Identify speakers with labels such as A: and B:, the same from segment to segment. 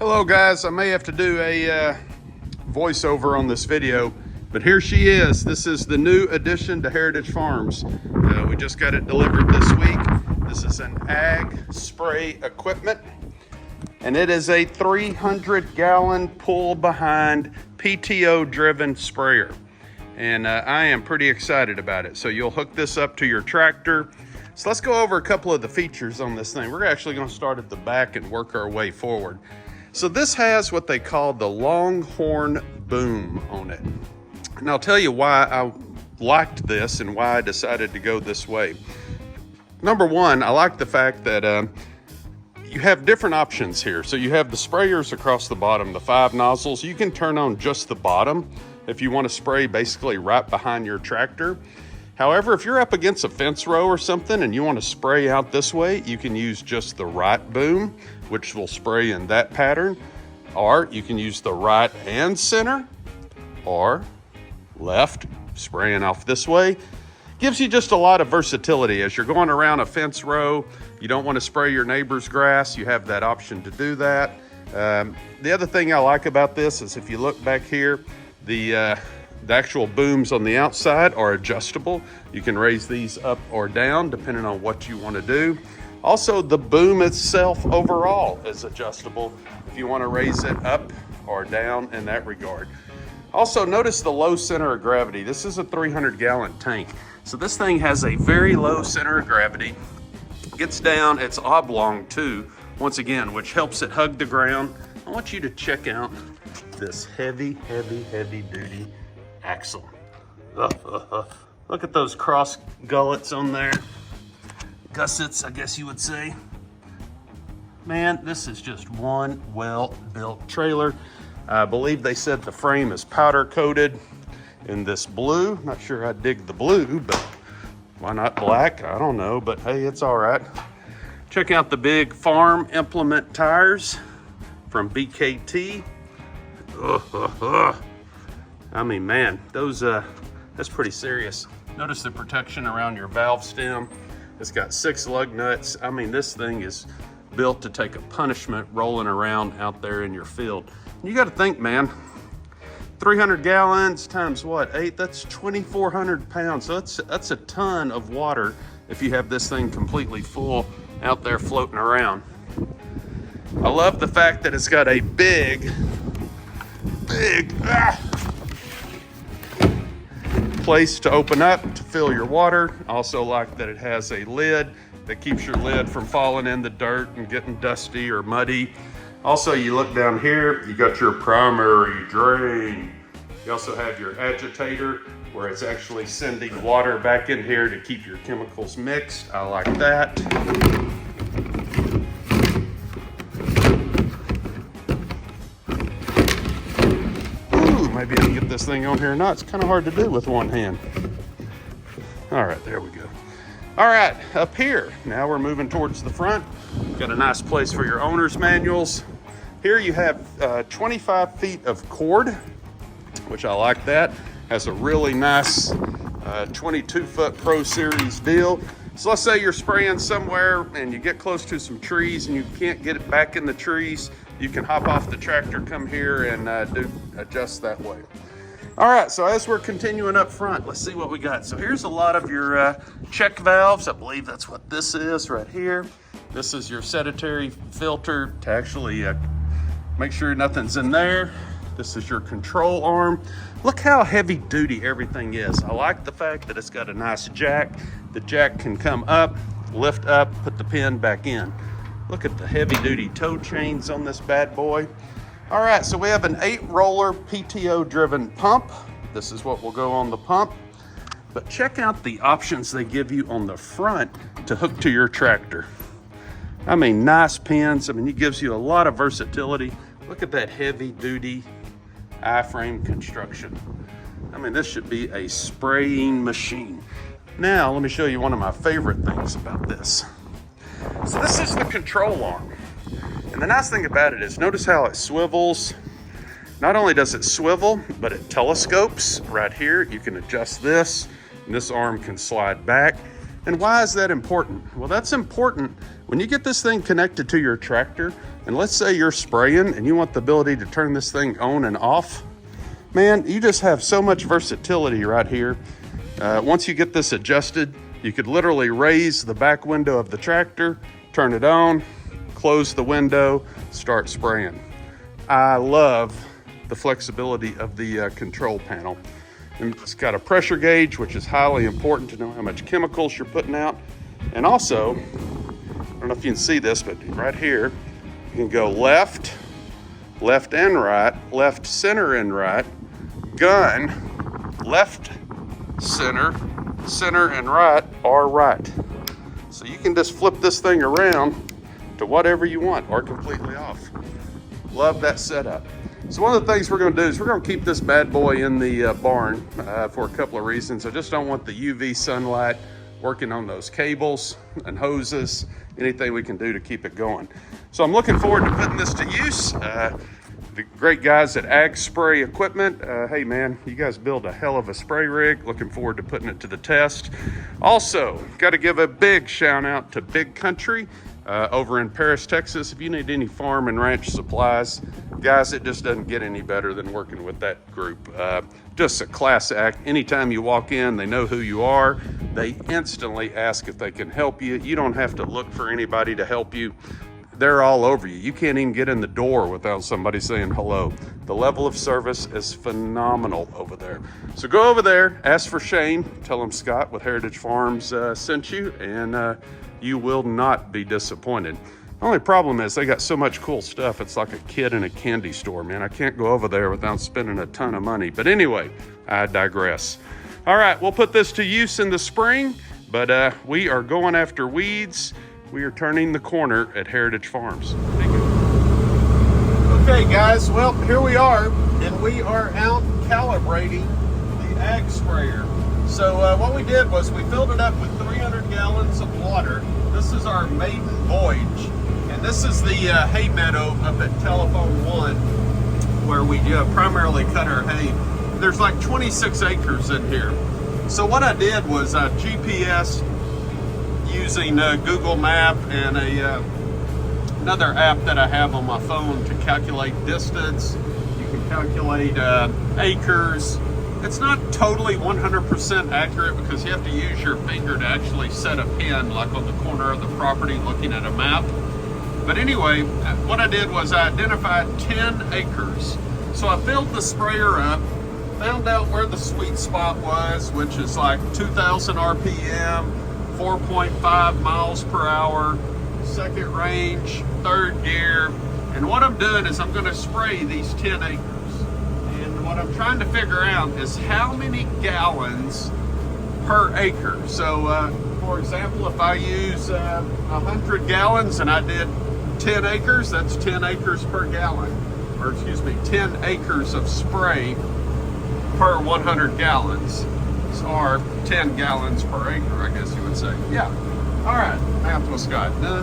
A: Hello guys, I may have to do a voiceover on this video, but here she is. This is the new addition to Heritage Farms. We just got it delivered this week. This is an ag spray equipment, and it is a 300-gallon pull behind PTO driven sprayer. And I am pretty excited about it. So you'll hook this up to your tractor. So let's go over a couple of the features on this thing. We're actually going to start at the back and work our way forward. So this has what they call the Longhorn boom on it. And I'll tell you why I liked this and why I decided to go this way. Number one, I like the fact that you have different options here. So you have the sprayers across the bottom, the 5 nozzles. You can turn on just the bottom if you want to spray basically right behind your tractor. However, if you're up against a fence row or something and you want to spray out this way, you can use just the right boom, which will spray in that pattern. Or you can use the right and center, or left, spraying off this way. Gives you just a lot of versatility. As you're going around a fence row, you don't want to spray your neighbor's grass, you have that option to do that. The other thing I like about this is if you look back here, the actual booms on the outside are adjustable. You can raise these up or down depending on what you want to do. Also, the boom itself overall is adjustable if you want to raise it up or down in that regard. Also, notice the low center of gravity. This is a 300-gallon tank. So this thing has a very low center of gravity. Gets down, it's oblong too, once again, which helps it hug the ground. I want you to check out this heavy duty axle. Look at those cross gullets on there. Gussets, I guess you would say. Man, this is just one well-built trailer. I believe they said the frame is powder coated in this blue. Not sure I dig the blue, but why not black? I don't know, but hey, it's all right. Check out the big farm implement tires from BKT. I mean, man, those that's pretty serious. Notice the protection around your valve stem. It's got 6 lug nuts. I mean, this thing is built to take a punishment rolling around out there in your field. And you got to think, man, 300 gallons times what, 8? That's 2,400 pounds. So that's a ton of water if you have this thing completely full out there floating around. I love the fact that it's got a big place to open up to fill your water. I also like that it has a lid that keeps your lid from falling in the dirt and getting dusty or muddy. Also, you look down here, you got your primary drain. You also have your agitator where it's actually sending water back in here to keep your chemicals mixed. I like that. Maybe I can get this thing on here or not. It's kind of hard to do with one hand. All right, there we go. All right, up here, now we're moving towards the front. Got a nice place for your owner's manuals. Here you have 25 feet of cord, which I like that. Has a really nice 22-foot Pro Series deal. So let's say you're spraying somewhere and you get close to some trees and you can't get it back in the trees. You can hop off the tractor, come here and adjust that way. All right, so as we're continuing up front, let's see what we got. So here's a lot of your check valves. I believe that's what this is right here. This is your sedentary filter to actually make sure nothing's in there. This is your control arm. Look how heavy duty everything is. I like the fact that it's got a nice jack. The jack can come up, lift up, put the pin back in. Look at the heavy duty toe chains on this bad boy. All right, so we have an 8-roller PTO driven pump. This is what will go on the pump. But check out the options they give you on the front to hook to your tractor. I mean, nice pins. I mean, it gives you a lot of versatility. Look at that heavy duty I-frame construction. I mean, this should be a spraying machine. Now, let me show you one of my favorite things about this. So this is the control arm. And the nice thing about it is notice how it swivels. Not only does it swivel, but it telescopes right here. You can adjust this, and this arm can slide back. And why is that important? Well, that's important when you get this thing connected to your tractor, and let's say you're spraying and you want the ability to turn this thing on and off. Man, you just have so much versatility right here. Once you get this adjusted, you could literally raise the back window of the tractor, turn it on, close the window, start spraying. I love the flexibility of the control panel. And it's got a pressure gauge, which is highly important to know how much chemicals you're putting out. And also, I don't know if you can see this, but right here, you can go left, left and right, left, center and right, gun, left, center, center and right, or right. So you can just flip this thing around to whatever you want or completely off. Love that setup. So one of the things we're going to do is we're going to keep this bad boy in the barn for a couple of reasons. I just don't want the UV sunlight working on those cables and hoses, anything we can do to keep it going. So I'm looking forward to putting this to use. The great guys at Ag Spray Equipment, hey man, you guys build a hell of a spray rig. Looking forward to putting it to the test. Also, got to give a big shout out to Big Country over in Paris, Texas. If you need any farm and ranch supplies, guys, it just doesn't get any better than working with that group. Just a class act. Anytime you walk in, they know who you are. They instantly ask if they can help you. You don't have to look for anybody to help you. They're all over you. You can't even get in the door without somebody saying hello. The level of service is phenomenal over there. So go over there, ask for Shane, tell him Scott with Heritage Farms sent you, and you will not be disappointed. The only problem is they got so much cool stuff. It's like a kid in a candy store, man. I can't go over there without spending a ton of money. But anyway, I digress. All right, we'll put this to use in the spring, but we are going after weeds. We are turning the corner at Heritage Farms. Okay guys, well, here we are, and we are out calibrating the Ag Sprayer. So what we did was we filled it up with 300 gallons of water. This is our maiden voyage. And this is the hay meadow up at Telephone 1, where we primarily cut our hay. There's like 26 acres in here. So what I did was I GPS using Google Map and another app that I have on my phone to calculate distance. You can calculate acres. It's not totally 100% accurate because you have to use your finger to actually set a pin, like on the corner of the property looking at a map. But anyway, what I did was I identified 10 acres. So I filled the sprayer up, found out where the sweet spot was, which is like 2,000 RPM, 4.5 miles per hour, second range, third gear. And what I'm doing is I'm going to spray these 10 acres. And what I'm trying to figure out is how many gallons per acre. So for example, if I use 100 gallons and I did 10 acres, that's 10 acres per gallon. Or excuse me, 10 acres of spray per 100 gallons. Or 10 gallons per acre, I guess you would say. Yeah. All right. Math was Scott. No.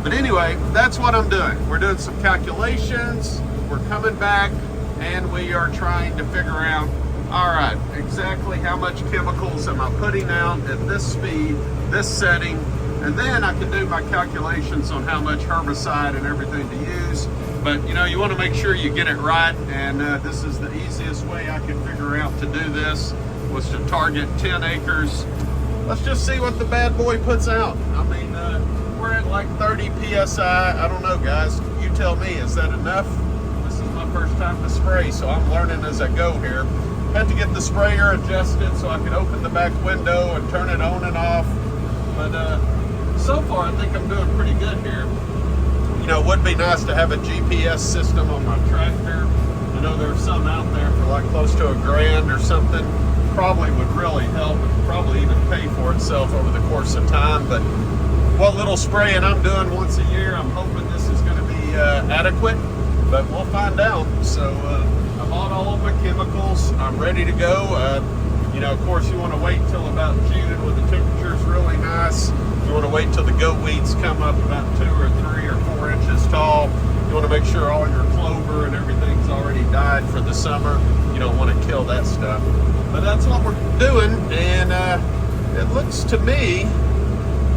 A: But anyway, that's what I'm doing. We're doing some calculations. We're coming back, and we are trying to figure out, all right, exactly how much chemicals am I putting out at this speed, this setting, and then I can do my calculations on how much herbicide and everything to use. But you know, you want to make sure you get it right, and this is the easiest way I could figure out to do this, was to target 10 acres. Let's just see what the bad boy puts out. I mean, we're at like 30 PSI. I don't know, guys. You tell me, is that enough? This is my first time to spray, so I'm learning as I go here. Had to get the sprayer adjusted so I could open the back window and turn it on and off. But so far, I think I'm doing pretty good here. You know, it would be nice to have a GPS system on my tractor. I know there's some out there for like close to $1,000 or something. Probably would really help, and probably even pay for itself over the course of time. But what little spraying I'm doing once a year, I'm hoping this is going to be adequate, but we'll find out. So I bought all of my chemicals. I'm ready to go. You know, of course, you want to wait till about June when the temperature's really nice. You want to wait till the goat weeds come up about 2 or 3 or 4 inches tall. You want to make sure all your clover and everything's already died for the summer. You don't want to kill that stuff. But that's what we're doing, and It looks to me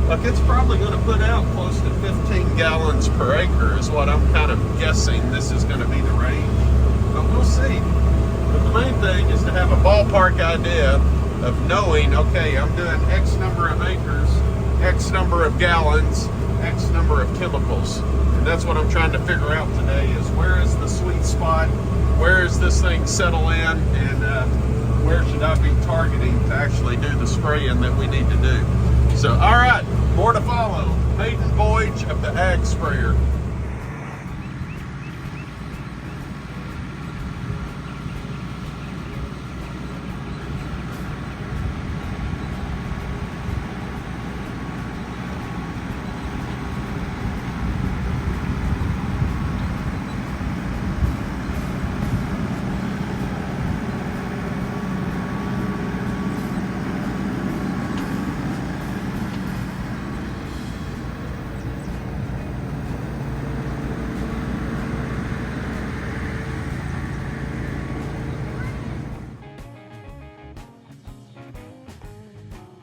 A: like it's probably going to put out close to 15 gallons per acre is what I'm kind of guessing this is going to be the range, but we'll see. But the main thing is to have a ballpark idea of knowing, okay, I'm doing X number of acres, X number of gallons, X number of chemicals. And that's what I'm trying to figure out today is where is the sweet spot, where is this thing settle in, and where should I be targeting to actually do the spraying that we need to do. So, all right, more to follow. Maiden voyage of the Ag Sprayer.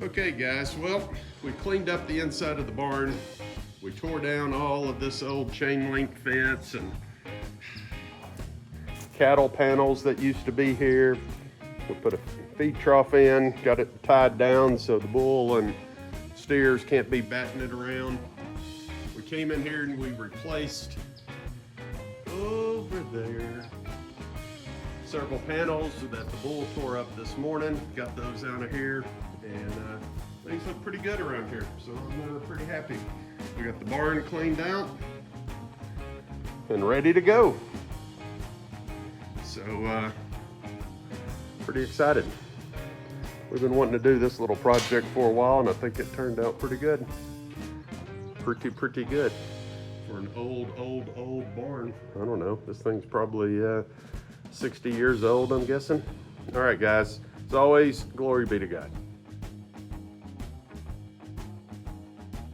A: Okay guys, well, we cleaned up the inside of the barn. We tore down all of this old chain link fence and cattle panels that used to be here. We put a feed trough in, got it tied down so the bull and steers can't be batting it around. We came in here and we replaced over there several panels that the bull tore up this morning. Got those out of here, and things look pretty good around here, so I'm pretty happy. We got the barn cleaned out and ready to go. So pretty excited. We've been wanting to do this little project for a while, and I think it turned out pretty good. Pretty good for an old barn. I don't know, this thing's probably 60 years old, I'm guessing. All right guys, as always, glory be to God.